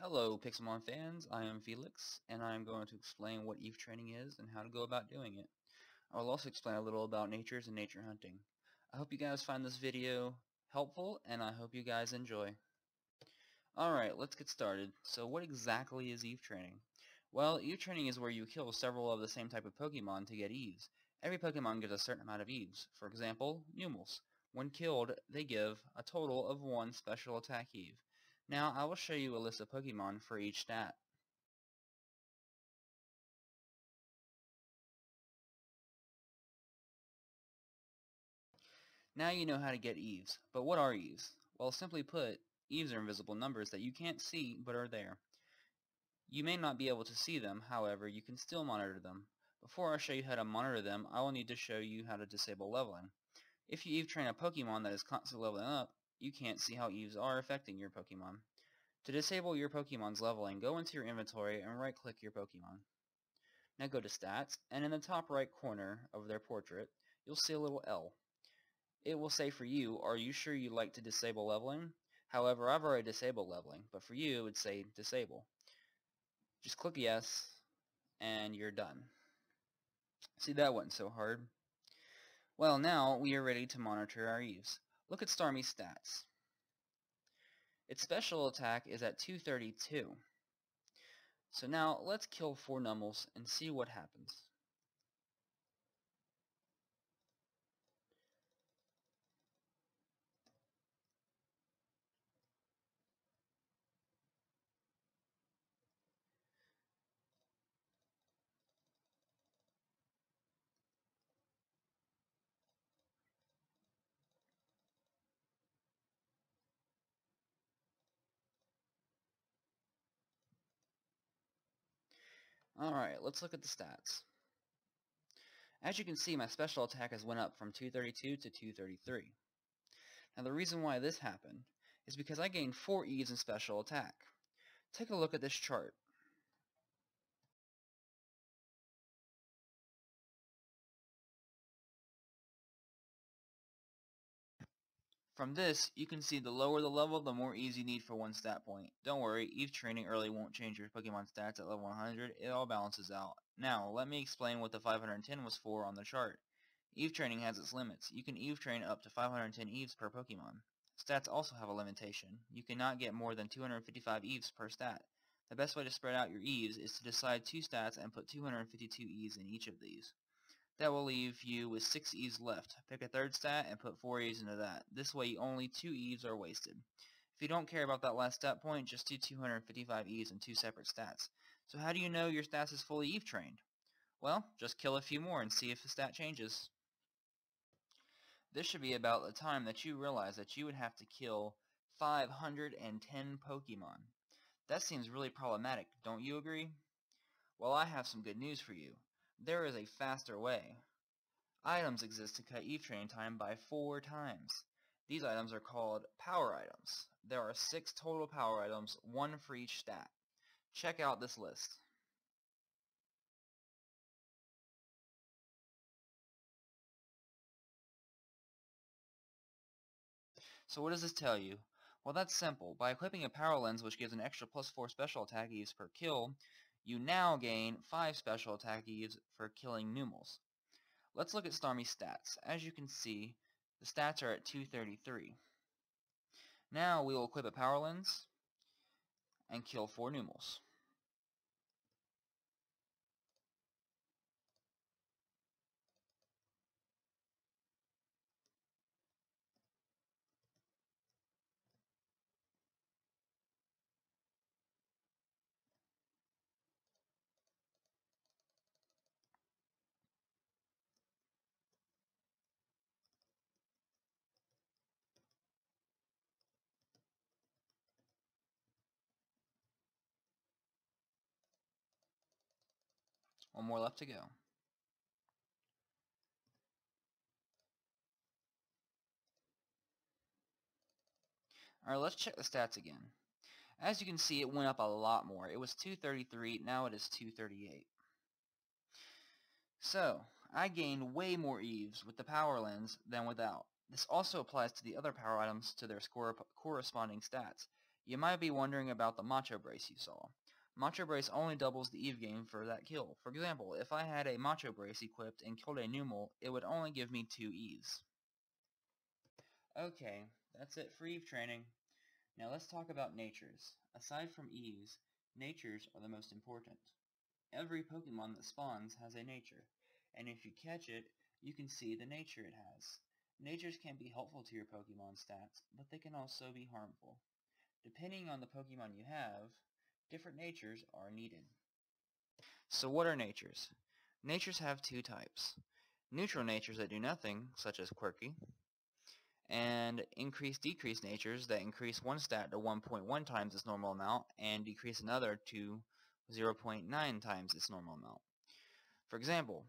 Hello Pixelmon fans, I am Felix, and I am going to explain what EVE training is and how to go about doing it. I will also explain a little about natures and nature hunting. I hope you guys find this video helpful, and I hope you guys enjoy. Alright, let's get started. So what exactly is EVE training? Well, EVE training is where you kill several of the same type of Pokemon to get EVEs. Every Pokemon gives a certain amount of EVEs. For example, Numels. When killed, they give a total of 1 special attack EVE. Now, I will show you a list of Pokemon for each stat. Now you know how to get EVEs. But what are EVEs? Well, simply put, EVEs are invisible numbers that you can't see but are there. You may not be able to see them, however, you can still monitor them. Before I show you how to monitor them, I will need to show you how to disable leveling. If you EVE train a Pokemon that is constantly leveling up, you can't see how EVEs are affecting your Pokemon. To disable your Pokemon's leveling, go into your inventory and right-click your Pokemon. Now go to Stats, and in the top right corner of their portrait, you'll see a little L. It will say for you, are you sure you'd like to disable leveling? However, I've already disabled leveling, but for you, it would say disable. Just click yes, and you're done. See, that wasn't so hard. Well, now we are ready to monitor our EVEs. Look at Starmie's stats. Its special attack is at 232. So now, let's kill 4 Numels and see what happens. Alright, let's look at the stats. As you can see, my special attack has went up from 232 to 233. Now the reason why this happened is because I gained 4 EVEs in special attack. Take a look at this chart. From this, you can see the lower the level, the more EVEs you need for one stat point. Don't worry, EVE training early won't change your Pokemon stats at level 100, it all balances out. Now, let me explain what the 510 was for on the chart. EVE training has its limits. You can EVE train up to 510 EVEs per Pokemon. Stats also have a limitation. You cannot get more than 255 EVEs per stat. The best way to spread out your EVEs is to decide 2 stats and put 252 EVEs in each of these. That will leave you with 6 EVEs left. Pick a third stat and put 4 EVEs into that. This way only 2 EVEs are wasted. If you don't care about that last stat point, just do 255 EVEs in 2 separate stats. So how do you know your stats is fully EVE trained? Well, just kill a few more and see if the stat changes. This should be about the time that you realize that you would have to kill 510 Pokemon. That seems really problematic, don't you agree? Well, I have some good news for you. There is a faster way. Items exist to cut EVE training time by 4 times. These items are called power items. There are 6 total power items, 1 for each stat. Check out this list. So what does this tell you? Well, that's simple. By equipping a power lens, which gives an extra +4 special attack EVEs per kill, you now gain 5 special attack EVEs for killing Numels. Let's look at Starmie's stats. As you can see, the stats are at 233. Now we will equip a power lens and kill 4 Numels. One more left to go. Alright, let's check the stats again. As you can see, it went up a lot more. It was 233, now it is 238. So, I gained way more EVEs with the power lens than without. This also applies to the other power items to their corresponding stats. You might be wondering about the Macho Brace you saw. Macho Brace only doubles the Eve gain for that kill. For example, if I had a Macho Brace equipped and killed a Numal, it would only give me 2 Eves. Okay, that's it for Eve training. Now let's talk about natures. Aside from Eves, natures are the most important. Every Pokemon that spawns has a nature, and if you catch it, you can see the nature it has. Natures can be helpful to your Pokemon stats, but they can also be harmful. Depending on the Pokemon you have, different natures are needed. So what are natures? Natures have two types. Neutral natures that do nothing, such as quirky, and increase-decrease natures that increase one stat to 1.1 times its normal amount and decrease another to 0.9 times its normal amount. For example,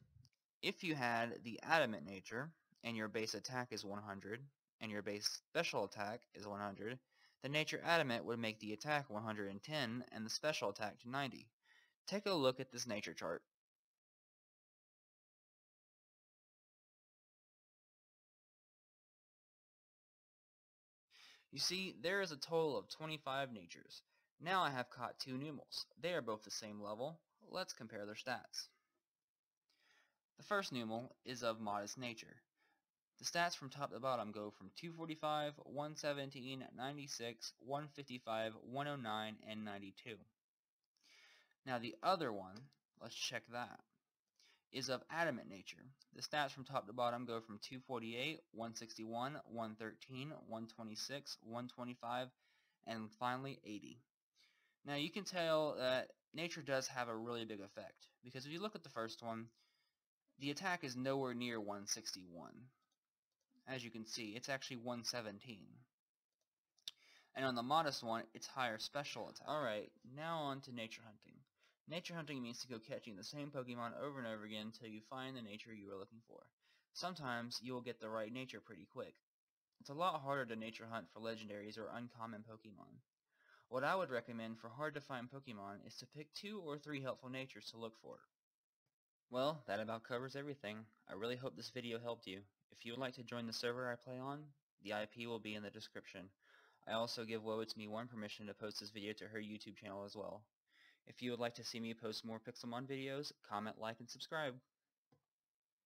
if you had the adamant nature and your base attack is 100 and your base special attack is 100, the nature adamant would make the attack 110 and the special attack to 90. Take a look at this nature chart. You see, there is a total of 25 natures. Now I have caught 2 Numals. They are both the same level. Let's compare their stats. The first Numal is of modest nature. The stats from top to bottom go from 245, 117, 96, 155, 109, and 92. Now the other one, let's check that, is of adamant nature. The stats from top to bottom go from 248, 161, 113, 126, 125, and finally 80. Now you can tell that nature does have a really big effect, because if you look at the first one, the attack is nowhere near 161. As you can see, it's actually 117. And on the modest one, it's higher special attack. Alright, now on to nature hunting. Nature hunting means to go catching the same Pokemon over and over again until you find the nature you are looking for. Sometimes you will get the right nature pretty quick. It's a lot harder to nature hunt for legendaries or uncommon Pokemon. What I would recommend for hard to find Pokemon is to pick 2 or 3 helpful natures to look for. Well, that about covers everything. I really hope this video helped you. If you would like to join the server I play on, the IP will be in the description. I also give WoeIt'sMe1 permission to post this video to her YouTube channel as well. If you would like to see me post more Pixelmon videos, comment, like, and subscribe.